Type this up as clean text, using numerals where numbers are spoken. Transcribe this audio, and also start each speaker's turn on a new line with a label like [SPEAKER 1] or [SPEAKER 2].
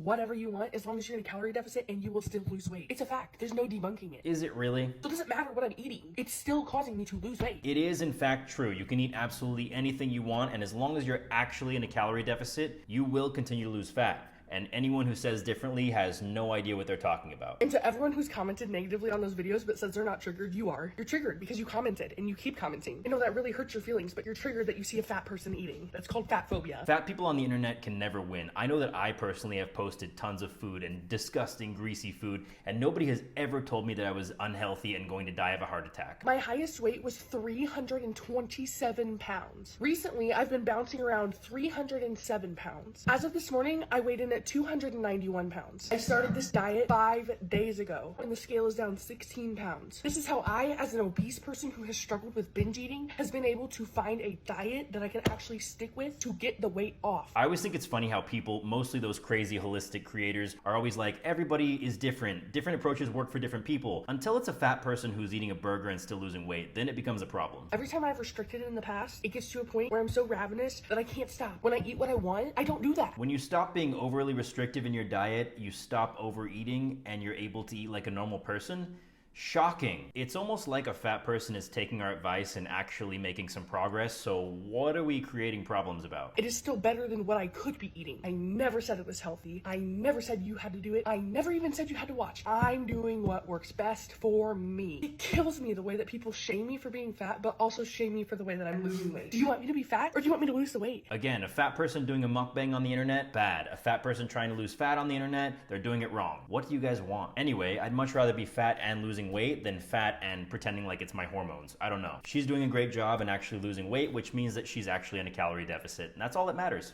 [SPEAKER 1] whatever you want as long as you're in a calorie deficit and you will still lose weight. It's a fact. There's no debunking it.
[SPEAKER 2] Is it really?
[SPEAKER 1] So it doesn't matter what I'm eating. It's still causing me to lose weight.
[SPEAKER 2] It is in fact true. You can eat absolutely anything you want, and as long as you're actually in a calorie deficit, you will continue to lose fat. And anyone who says differently has no idea what they're talking about.
[SPEAKER 1] And to everyone who's commented negatively on those videos but says they're not triggered, you are. You're triggered because you commented and you keep commenting. I know that really hurts your feelings, but you're triggered that you see a fat person eating. That's called fat phobia.
[SPEAKER 2] Fat people on the internet can never win. I know that I personally have posted tons of food and disgusting greasy food, and nobody has ever told me that I was unhealthy and going to die of a heart attack.
[SPEAKER 1] My highest weight was 327 pounds. Recently, I've been bouncing around 307 pounds. As of this morning, I weighed in at 291 pounds. I started this diet 5 days ago, and the scale is down 16 pounds. This is how I, as an obese person who has struggled with binge eating, has been able to find a diet that I can actually stick with to get the weight off.
[SPEAKER 2] I always think it's funny how people, mostly those crazy holistic creators, are always like, everybody is different. Different approaches work for different people. Until it's a fat person who's eating a burger and still losing weight, then it becomes a problem.
[SPEAKER 1] Every time I've restricted in the past, it gets to a point where I'm so ravenous that I can't stop. When I eat what I want, I don't do that.
[SPEAKER 2] When you stop being overly restrictive in your diet, you stop overeating, and you're able to eat like a normal person. Shocking. It's almost like a fat person is taking our advice and actually making some progress, so what are we creating problems about?
[SPEAKER 1] It is still better than what I could be eating. I never said it was healthy. I never said you had to do it. I never even said you had to watch. I'm doing what works best for me. It kills me the way that people shame me for being fat, but also shame me for the way that I'm losing weight. Do you want me to be fat, or do you want me to lose the weight?
[SPEAKER 2] Again, a fat person doing a mukbang on the internet, bad. A fat person trying to lose fat on the internet, they're doing it wrong. What do you guys want? Anyway, I'd much rather be fat and losing weight than fat and pretending like it's my hormones. I don't know. She's doing a great job and actually losing weight, which means that she's actually in a calorie deficit, and that's all that matters.